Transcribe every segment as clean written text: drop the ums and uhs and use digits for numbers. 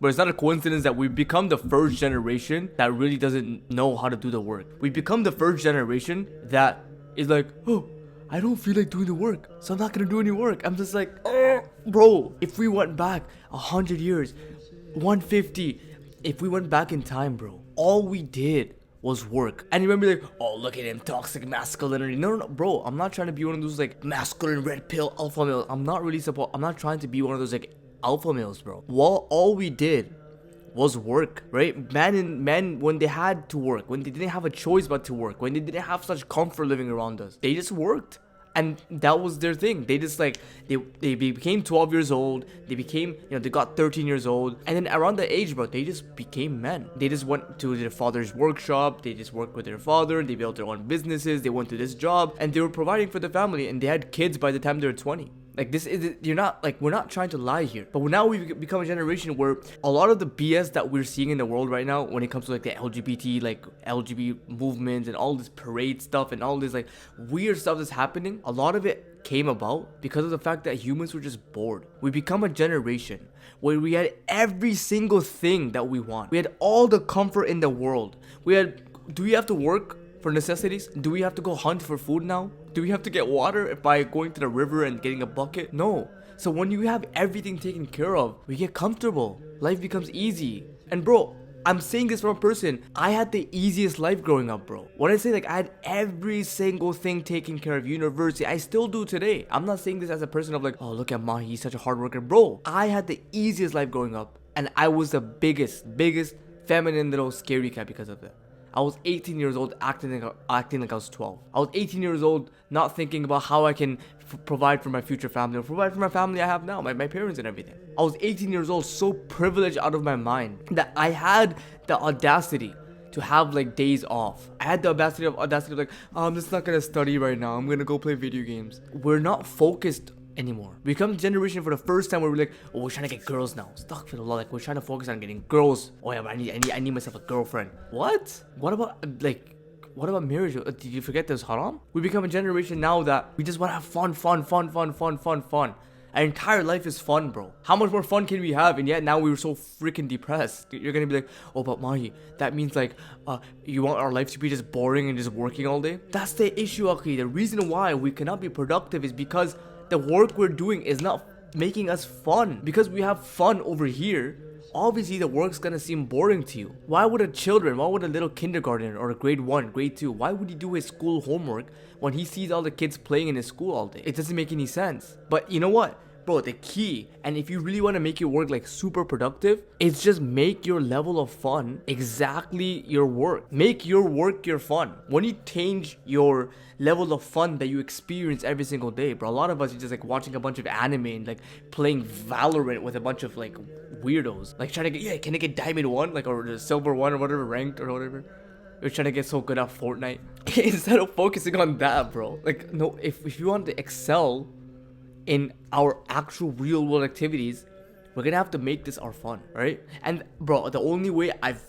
But it's not a coincidence that we've become the first generation that really doesn't know how to do the work. We've become the first generation that is like, oh, I don't feel like doing the work, so I'm not gonna do any work. I'm just like, oh, bro, if we went back 100 years, 150, if we went back in time, bro, all we did was work. And you remember like, oh, look at him, toxic masculinity. No, no, no, bro, I'm not trying to be one of those like masculine red pill alpha male. I'm not trying to be one of those like alpha males, bro. Well, all we did was work, right? Men, when they had to work, when they didn't have a choice but to work, when they didn't have such comfort living around us, they just worked. And that was their thing. They just like, they became 12 years old. They became, they got 13 years old. And then around the age, bro, they just became men. They just went to their father's workshop. They just worked with their father. They built their own businesses. They went to this job. And they were providing for the family. And they had kids by the time they were 20. Like this is, you're not like, we're not trying to lie here, but now we've become a generation where a lot of the BS that we're seeing in the world right now, when it comes to like the LGBT movements and all this parade stuff and all this like weird stuff that's happening, a lot of it came about because of the fact that humans were just bored. We become a generation where we had every single thing that we want. We had all the comfort in the world. Do we have to work for necessities? Do we have to go hunt for food now? Do we have to get water by going to the river and getting a bucket? No. So when you have everything taken care of, we get comfortable. Life becomes easy. And bro, I'm saying this from a person, I had the easiest life growing up, bro. When I say like I had every single thing taken care of, university, I still do today. I'm not saying this as a person of like, oh, look at Mahi, he's such a hard worker. Bro, I had the easiest life growing up. And I was the biggest feminine little scary cat because of that. I was 18 years old acting like I was 12. I was 18 years old not thinking about how I can provide for my future family or provide for my family I have now, my parents and everything. I was 18 years old, so privileged out of my mind that I had the audacity to have like days off. I had the audacity of like, oh, I'm just not gonna study right now. I'm gonna go play video games. We're not focused anymore. We become a generation for the first time where we're like, oh, we're trying to get girls now. Stuck for the law, like we're trying to focus on getting girls. Oh yeah, but I need myself a girlfriend. What? What about marriage? Did you forget this haram? We become a generation now that we just want to have fun. Our entire life is fun, bro. How much more fun can we have? And yet now we're so freaking depressed. You're gonna be like, oh, but Mahi, that means like, you want our life to be just boring and just working all day? That's the issue, okay? The reason why we cannot be productive is because the work we're doing is not making us fun. Because we have fun over here, obviously the work's gonna seem boring to you. Why would a little kindergartner or a grade 1, grade 2, why would he do his school homework when he sees all the kids playing in his school all day? It doesn't make any sense. But you know what? Bro, the key, and if you really want to make your work like super productive, it's just make your level of fun exactly your work. Make your work your fun. When you change your level of fun that you experience every single day, bro, a lot of us are just like watching a bunch of anime and like playing Valorant with a bunch of like weirdos. Like trying to get, can I get Diamond 1? Like, or the Silver 1 or whatever, ranked or whatever. You're trying to get so good at Fortnite. Instead of focusing on that, bro. Like, no, if you want to excel in our actual real world activities, we're gonna have to make this our fun, right? And bro, the only way I've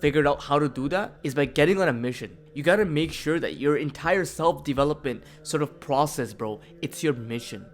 figured out how to do that is by getting on a mission. You gotta make sure that your entire self-development sort of process, bro, it's your mission.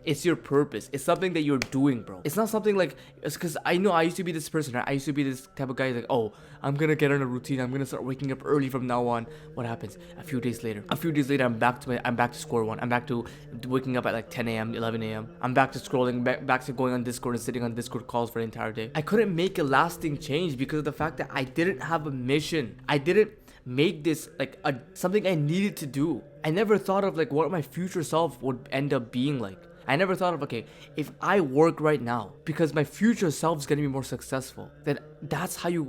It's your purpose. It's something that you're doing, bro. It's not something like, it's because I know I used to be this person, right? I used to be this type of guy like, oh, I'm gonna get on a routine. I'm gonna start waking up early from now on. What happens? A few days later, I'm back to square one. I'm back to waking up at like 10 a.m., 11 a.m. I'm back to scrolling, back to going on Discord and sitting on Discord calls for the entire day. I couldn't make a lasting change because of the fact that I didn't have a mission. I didn't make this like something I needed to do. I never thought of like what my future self would end up being like. I never thought of, okay, if I work right now because my future self is gonna be more successful, then that's how you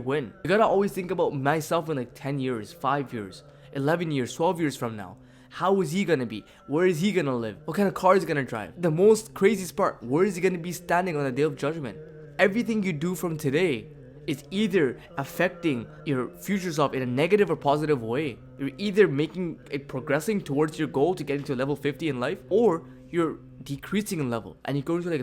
win. You gotta always think about myself in like 10 years, 5 years, 11 years, 12 years from now. How is he gonna be? Where is he gonna live? What kind of car is he gonna drive? The most craziest part, where is he gonna be standing on the day of judgment? Everything you do from today is either affecting your future self in a negative or positive way. You're either making it progressing towards your goal to getting to level 50 in life, or you're decreasing in level and you're going to like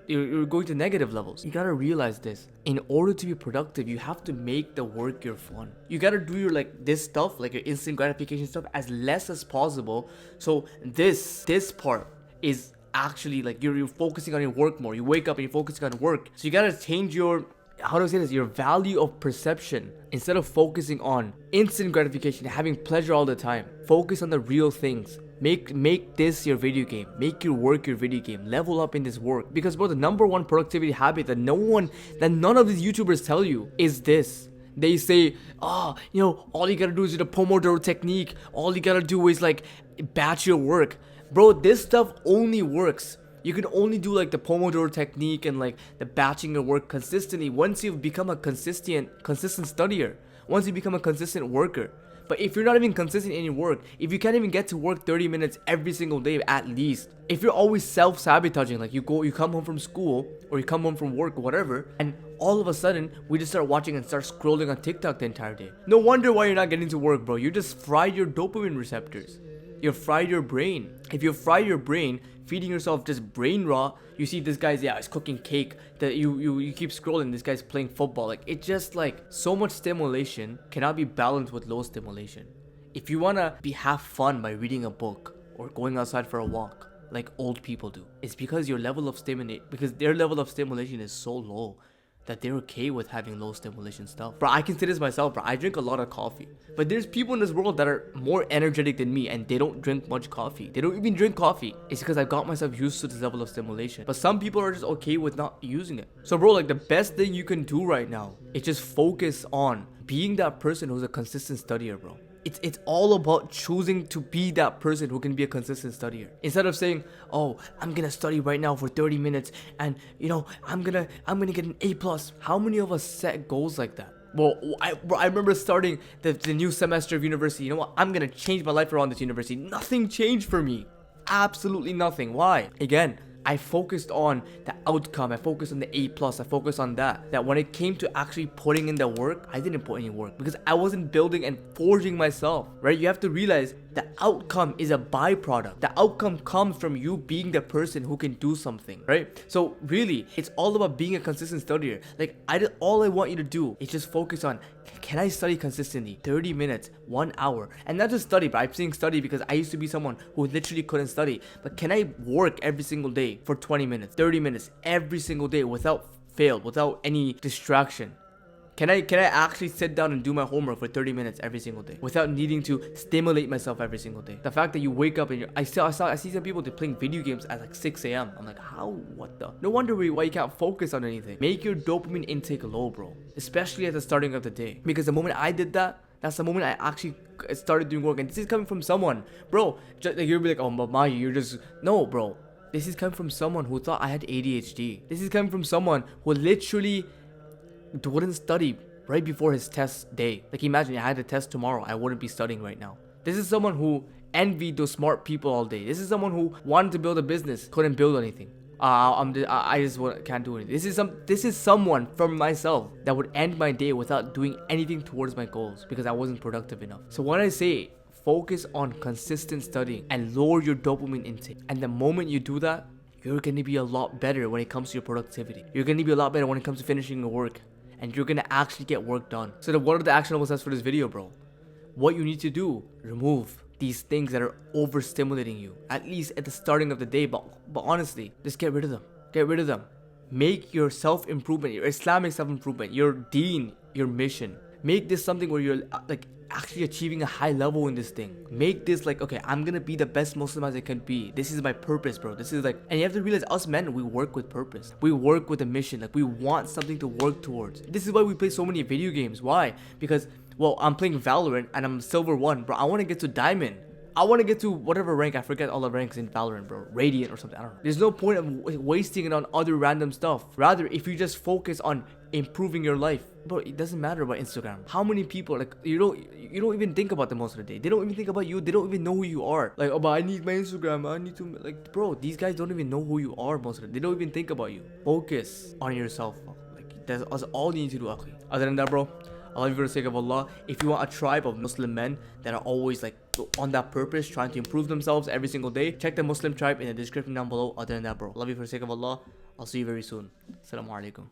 you're going to negative levels. You gotta realize this. In order to be productive, you have to make the work your fun. You gotta do your like this stuff, like your instant gratification stuff, as less as possible. So this part is actually like you're focusing on your work more. You wake up and you're focusing on work. So you gotta change your, how do I say this, your value of perception. Instead of focusing on instant gratification, having pleasure all the time, focus on the real things. Make this your video game. Make your work your video game. Level up in this work. Because bro, the number one productivity habit that none of these YouTubers tell you is this. They say, oh, you know, all you gotta do is the Pomodoro technique. All you gotta do is like batch your work. Bro, this stuff only works. You can only do like the Pomodoro technique and like the batching your work consistently once you've become a consistent studier. Once you become a consistent worker. But if you're not even consistent in your work, if you can't even get to work 30 minutes every single day at least, if you're always self-sabotaging, like you come home from school or you come home from work or whatever, and all of a sudden we just start watching and start scrolling on TikTok the entire day. No wonder why you're not getting to work, bro. You just fried your dopamine receptors. You fried your brain. If you fry your brain, feeding yourself just brain raw, you see this guy's, yeah, he's cooking cake, that you keep scrolling, this guy's playing football. Like, it's just like so much stimulation cannot be balanced with low stimulation. If you want to have fun by reading a book or going outside for a walk like old people do, it's because their level of stimulation is so low that they're okay with having low stimulation stuff. Bro, I can say this myself, bro. I drink a lot of coffee. But there's people in this world that are more energetic than me and they don't drink much coffee. They don't even drink coffee. It's because I got myself used to this level of stimulation. But some people are just okay with not using it. So bro, like the best thing you can do right now is just focus on being that person who's a consistent studier, bro. It's all about choosing to be that person who can be a consistent studier. Instead of saying, oh, I'm gonna study right now for 30 minutes and you know, I'm gonna get an A+. How many of us set goals like that? Well, I remember starting the new semester of university. You know what? I'm gonna change my life around this university. Nothing changed for me. Absolutely nothing. Why? Again, I focused on the outcome. I focused on the A+. I focused on that when it came to actually putting in the work, I didn't put any work because I wasn't building and forging myself, right? You have to realize the outcome is a byproduct. The outcome comes from you being the person who can do something, right? So really, it's all about being a consistent studier. Like, all I want you to do is just focus on, can I study consistently 30 minutes, 1 hour? And not just study, but I'm saying study because I used to be someone who literally couldn't study. But can I work every single day for 20 minutes, 30 minutes every single day without fail, without any distraction? Can I actually sit down and do my homework for 30 minutes every single day without needing to stimulate myself every single day? The fact that you wake up and I see some people playing video games at like 6 a.m. I'm like, how? What the? No wonder why you can't focus on anything. Make your dopamine intake low, bro. Especially at the starting of the day. Because the moment I did that, that's the moment I actually started doing work. And this is coming from someone, bro. Just, like, you'll be like, oh, Maya, you're just... No, bro. This is coming from someone who thought I had ADHD. This is coming from someone who literally wouldn't study right before his test day. Like, imagine I had a test tomorrow, I wouldn't be studying right now. This is someone who envied those smart people all day. This is someone who wanted to build a business, couldn't build anything. I just can't do anything. This is someone from myself that would end my day without doing anything towards my goals because I wasn't productive enough. So when I say focus on consistent studying and lower your dopamine intake, and the moment you do that, you're going to be a lot better when it comes to your productivity. You're going to be a lot better when it comes to finishing your work. And you're gonna actually get work done. So what are the actionable steps for this video, bro? What you need to do, remove these things that are overstimulating you, at least at the starting of the day. But honestly, just get rid of them. Get rid of them. Make your self-improvement, your Islamic self-improvement, your deen, your mission. Make this something where you're like actually achieving a high level in this thing. Make this like, okay, I'm gonna be the best Muslim as I can be. This is my purpose, bro. This is like, and you have to realize, us men, we work with purpose. We work with a mission. Like, we want something to work towards. This is why we play so many video games. Why? Because, well, I'm playing Valorant and I'm silver 1, bro. I want to get to diamond. I want to get to whatever rank. I forget all the ranks in Valorant, bro. Radiant or something. I don't know. There's no point of wasting it on other random stuff. Rather, if you just focus on improving your life, bro, it doesn't matter about Instagram. How many people, like, you don't even think about them most of the day. They don't even think about you. They don't even know who you are. Like, oh, but I need my Instagram. I need to, like, bro, these guys don't even know who you are most of the day. They don't even think about you. Focus on yourself. Like, that's all you need to do, akhi. Other than that, bro, I love you for the sake of Allah. If you want a tribe of Muslim men that are always like on that purpose, trying to improve themselves every single day, check the Muslim tribe in the description down below. Other than that, bro, I love you for the sake of Allah. I'll see you very soon. Assalamu alaikum.